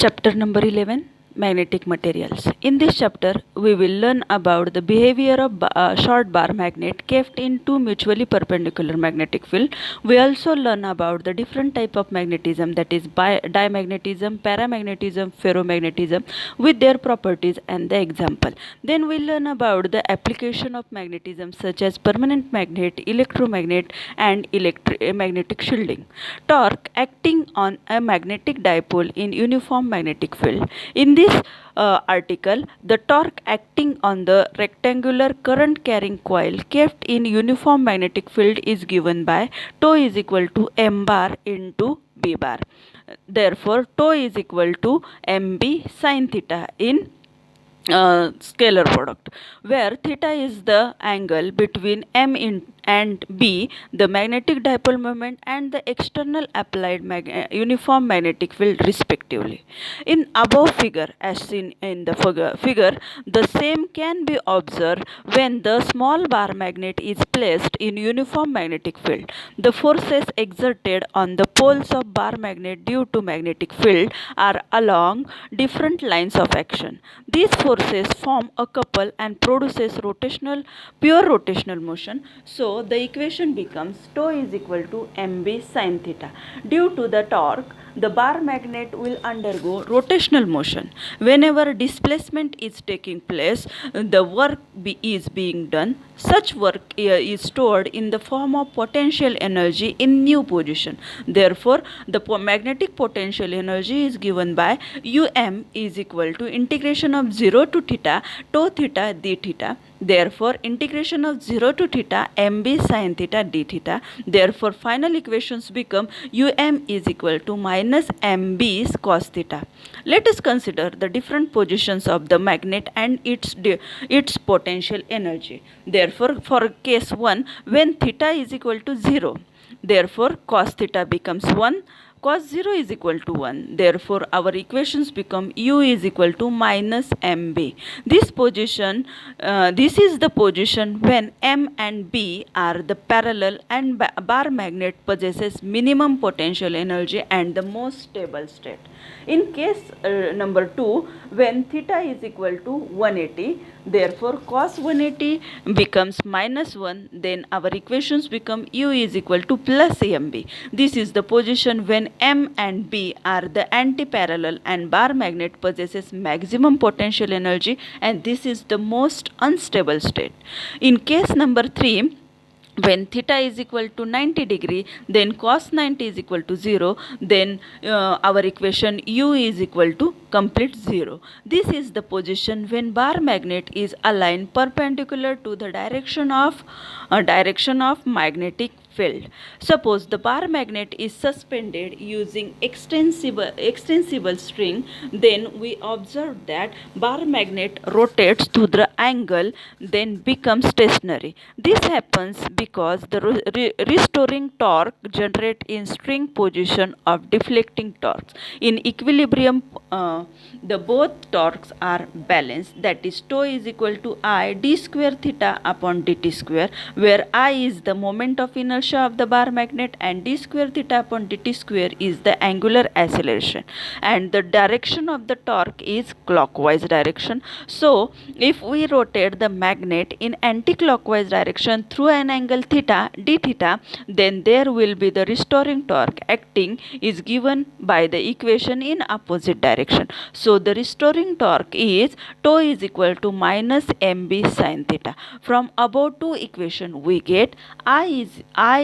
Chapter number 11, Magnetic Materials. In this chapter, we will learn about the behavior of short bar magnet kept in two mutually perpendicular magnetic field. We also learn about the different type of magnetism, that is diamagnetism, paramagnetism, ferromagnetism, with their properties and the example. Then we learn about the application of magnetism such as permanent magnet, electromagnet, and magnetic shielding. Torque acting on a magnetic dipole in uniform magnetic field. In this article, the torque acting on the rectangular current carrying coil kept in uniform magnetic field is given by tau is equal to m bar into b bar. Therefore, tau is equal to mb sin theta in scalar product, where theta is the angle between and B, the magnetic dipole moment, and the external applied uniform magnetic field respectively. In above figure, as seen in the figure, the same can be observed when the small bar magnet is placed in uniform magnetic field. The forces exerted on the poles of bar magnet due to magnetic field are along different lines of action. These forces form a couple and produces pure rotational motion. So the equation becomes tau is equal to mb sin theta. Due to the torque, the bar magnet will undergo rotational motion. Whenever displacement is taking place, the work is being done. Such work is stored in the form of potential energy in new position. Therefore, the magnetic potential energy is given by um is equal to integration of 0 to theta tau theta d theta. Therefore, integration of 0 to theta mb sin theta d theta. Therefore, final equations become is equal to minus mb cos theta. Let us consider the different positions of the magnet and its potential energy. Therefore, for case 1, when theta is equal to 0, therefore cos theta becomes 1. Cos 0 is equal to 1. Therefore, our equations become u is equal to minus mb. This is the position when m and b are the parallel and bar magnet possesses minimum potential energy and the most stable state. In case number 2, when theta is equal to 180, therefore cos 180 becomes minus 1, then our equations become u is equal to plus mb. This is the position when m and b are the anti-parallel and bar magnet possesses maximum potential energy, and this is the most unstable state. In case number 3, when theta is equal to 90 degree, then cos 90 is equal to 0, then our equation u is equal to complete 0. This is the position when bar magnet is aligned perpendicular to the direction of magnetic field. Suppose the bar magnet is suspended using extensible string, then we observe that bar magnet rotates to the angle, then becomes stationary. This happens because the restoring torque generated in string position of deflecting torques. In equilibrium, the both torques are balanced, that is tau is equal to I d square theta upon dt square, where I is the moment of inertia of the bar magnet and d square theta upon dt square is the angular acceleration, and the direction of the torque is clockwise direction. So if we rotate the magnet in anti-clockwise direction through an angle theta d theta, then there will be the restoring torque acting is given by the equation in opposite direction. So the restoring torque is tau is equal to minus mb sin theta. From above two equation we get I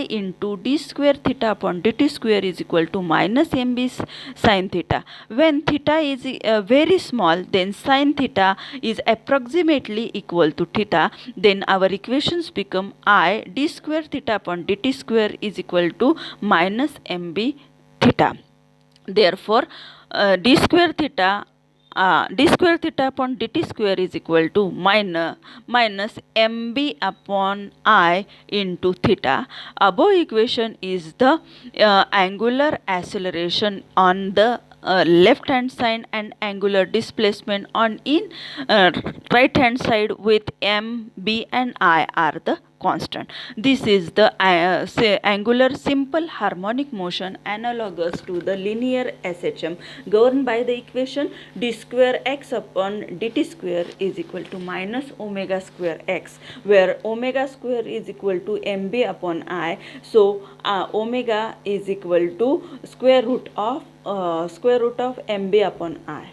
into d square theta upon dt square is equal to minus mb sin theta. When theta is very small, then sin theta is approximately equal to theta. Then our equations become I d square theta upon dt square is equal to minus mb theta. Therefore, d square theta upon dt square is equal to minus mb upon I into theta. Above equation is the angular acceleration on the left hand side and angular displacement on in right hand side, with m, b and I are the constant. This is the angular simple harmonic motion analogous to the linear SHM governed by the equation d square x upon dt square is equal to minus omega square x, where omega square is equal to mb upon I. So omega is equal to square root of mb upon I.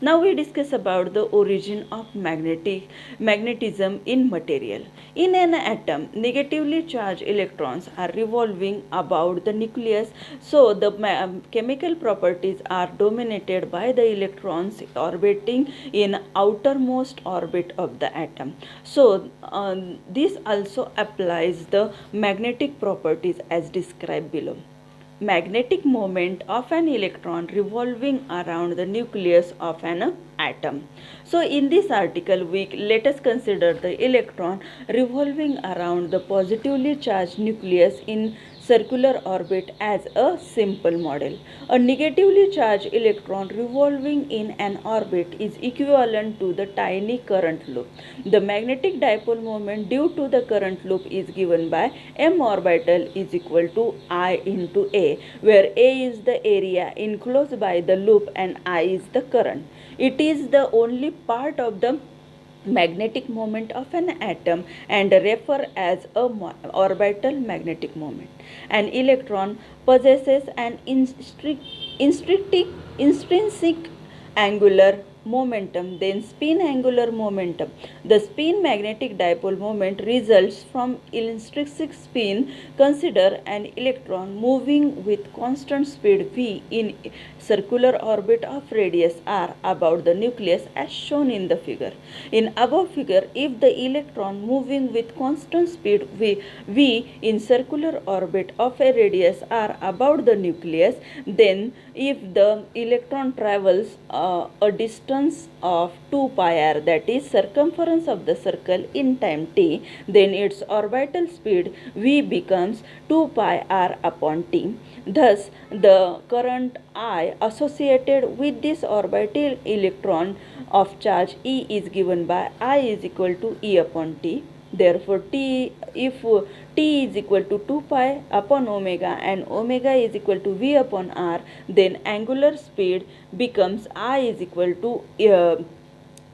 Now we discuss about the origin of magnetism in material. In an atom, negatively charged electrons are revolving about the nucleus, so the chemical properties are dominated by the electrons orbiting in outermost orbit of the atom. So this also applies the magnetic properties as described below. Magnetic moment of an electron revolving around the nucleus of an atom. So in this article let us consider the electron revolving around the positively charged nucleus in circular orbit as a simple model. A negatively charged electron revolving in an orbit is equivalent to the tiny current loop. The magnetic dipole moment due to the current loop is given by m orbital is equal to I into A, where A is the area enclosed by the loop and I is the current. It is the only part of the magnetic moment of an atom and refer as a orbital magnetic moment. An electron possesses an intrinsic angular momentum, then spin angular momentum. The spin magnetic dipole moment results from intrinsic spin. Consider an electron moving with constant speed v in circular orbit of radius r about the nucleus as shown in the figure. In above figure, if the electron moving with constant speed v in circular orbit of a radius r about the nucleus, then if the electron travels a distance of 2 pi r, that is circumference of the circle in time t, then its orbital speed v becomes 2 pi r upon t. Thus the current I associated with this orbital electron of charge E is given by I is equal to E upon t. Therefore, if t is equal to 2 pi upon omega and omega is equal to v upon r, then angular speed becomes I is equal to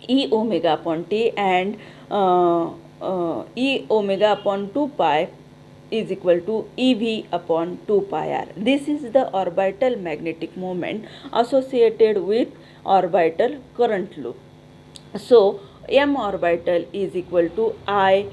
e omega upon t, and e omega upon 2 pi is equal to ev upon 2 pi r. This is the orbital magnetic moment associated with orbital current loop. So m orbital is equal to I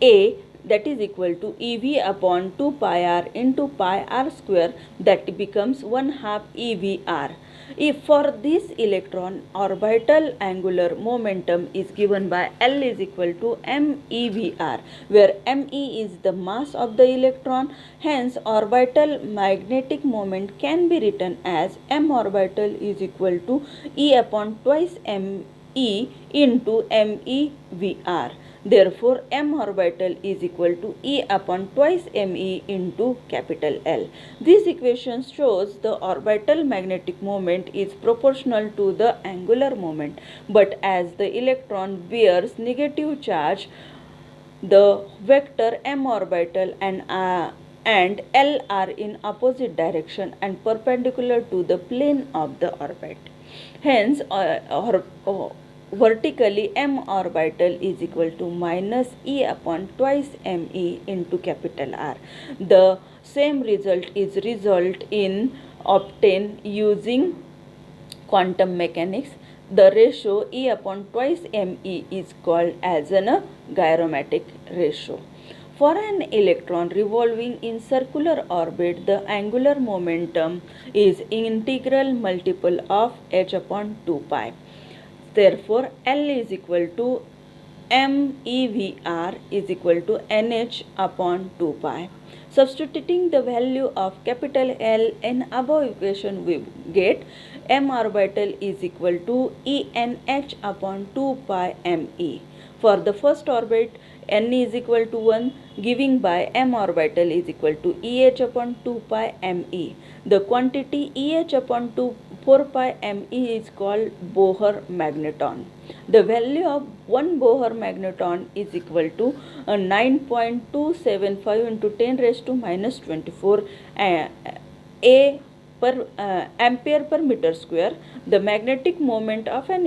a, that is equal to ev upon 2 pi r into pi r square, that becomes 1/2 evr. If for this electron orbital angular momentum is given by L is equal to MEVR, where ME is the mass of the electron. Hence orbital magnetic moment can be written as M orbital is equal to E upon twice ME into MEVR. Therefore, m orbital is equal to E upon twice me into capital L. This equation shows the orbital magnetic moment is proportional to the angular moment, but as the electron bears negative charge, the vector m orbital and L are in opposite direction and perpendicular to the plane of the orbit. Hence, vertically m orbital is equal to minus E upon twice me into capital R. The same result is obtained using quantum mechanics. The ratio E upon twice me is called as a gyromatic ratio. For an electron revolving in circular orbit, the angular momentum is integral multiple of h upon 2 pi. Therefore, L is equal to MEVR is equal to NH upon 2 pi. Substituting the value of capital L in above equation, we get m orbital is equal to ENH upon 2 pi ME. For the first orbit, n is equal to 1, giving by m orbital is equal to Eh upon 2 pi me. The quantity Eh upon 4 pi me is called Bohr magneton. The value of 1 Bohr magneton is equal to 9.275 into 10 raised to minus 24 A per ampere per meter square. The magnetic moment of an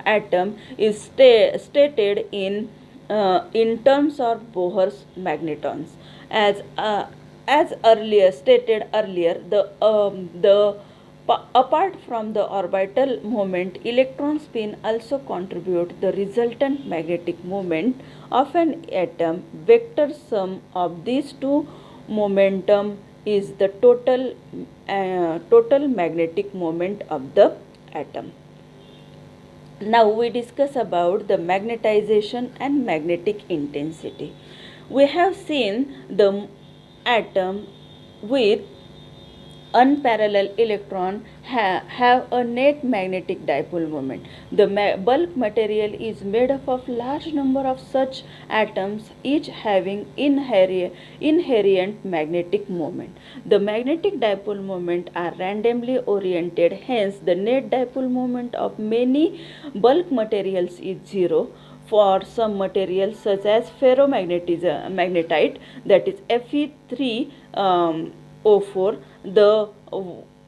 atom is stated in terms of Bohr's magnetons. As earlier stated earlier, apart from the orbital moment, electron spin also contribute the resultant magnetic moment of an atom. Vector sum of these two momentum is the total magnetic moment of the atom. Now we discuss about the magnetization and magnetic intensity. We have seen the atom with unparalleled electron have a net magnetic dipole moment. The bulk material is made up of large number of such atoms, each having inherent magnetic moment. The magnetic dipole moment are randomly oriented, hence the net dipole moment of many bulk materials is zero. For some materials such as ferromagnetite, that is Fe3 O4, the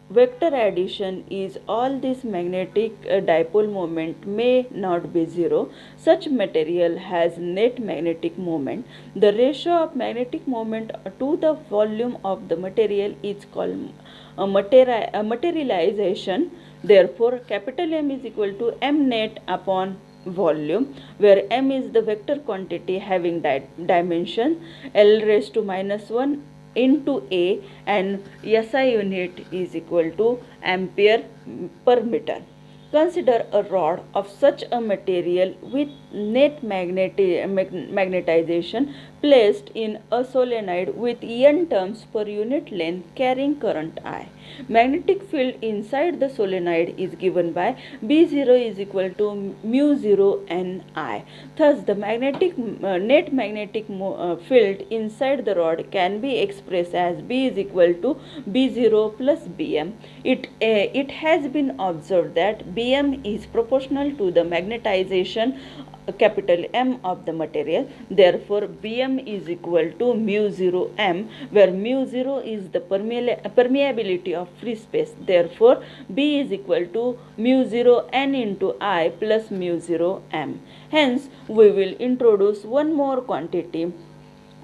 vector addition is all this magnetic dipole moment may not be zero. Such material has net magnetic moment. The ratio of magnetic moment to the volume of the material is called materialization. Therefore, capital M is equal to M net upon volume, where M is the vector quantity having dimension L raised to minus 1 into A, and SI unit is equal to ampere per meter. Consider a rod of such a material with net magnetization placed in a solenoid with N turns per unit length carrying current I. Magnetic field inside the solenoid is given by B0 is equal to mu 0 Ni. Thus, the net magnetic field inside the rod can be expressed as B is equal to B0 plus Bm. It has been observed that Bm is proportional to the magnetization capital M of the material. Therefore, Bm is equal to mu 0 M, where mu 0 is the permeability of free space. Therefore, B is equal to mu 0 N into I plus mu 0 M. Hence, we will introduce one more quantity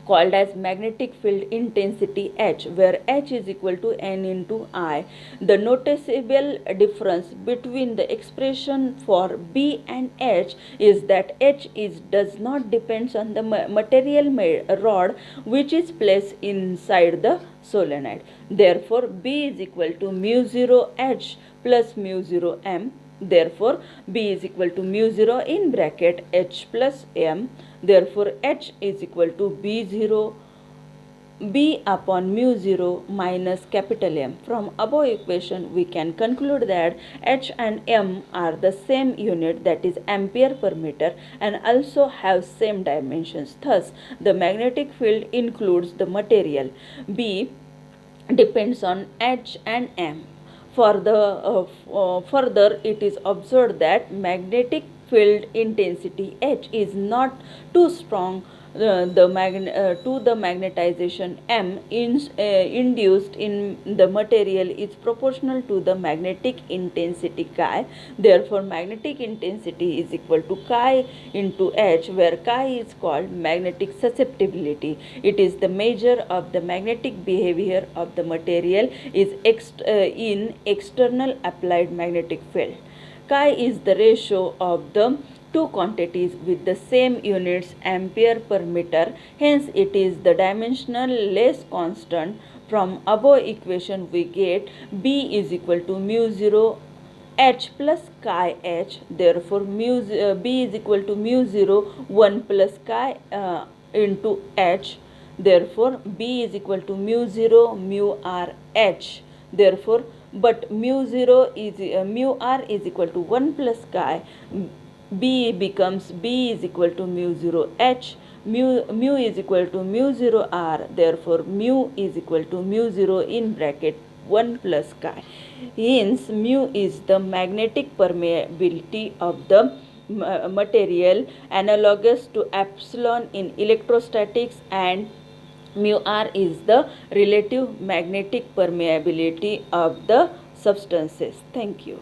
called as magnetic field intensity H, where H is equal to N into I. The noticeable difference between the expression for B and H is that H does not depend on the material rod which is placed inside the solenoid. Therefore, B is equal to mu 0 H plus mu 0 M. Therefore, B is equal to mu 0 in bracket H plus M. Therefore, H is equal to B0 B upon mu 0 minus capital M. From above equation, we can conclude that H and M are the same unit, that is ampere per meter, and also have same dimensions. Thus, the magnetic field includes the material. B depends on H and M. Further, it is observed that magnetic field intensity H is not too strong to the magnetization M induced in the material is proportional to the magnetic intensity chi. Therefore, magnetic intensity is equal to chi into H, where chi is called magnetic susceptibility. It is the measure of the magnetic behavior of the material is in external applied magnetic field. Chi is the ratio of the two quantities with the same units ampere per meter. Hence, it is the dimensional less constant. From above equation, we get B is equal to mu 0 H plus chi H. Therefore, B is equal to mu 0 1 plus chi into H. Therefore, B is equal to mu 0 mu R H. Therefore, but mu 0 is mu R is equal to 1 plus chi. B becomes B is equal to mu 0 H, mu is equal to mu 0 r, therefore mu is equal to mu 0 in bracket 1 plus chi. Hence mu is the magnetic permeability of the material, analogous to epsilon in electrostatics, and mu r is the relative magnetic permeability of the substances. Thank you.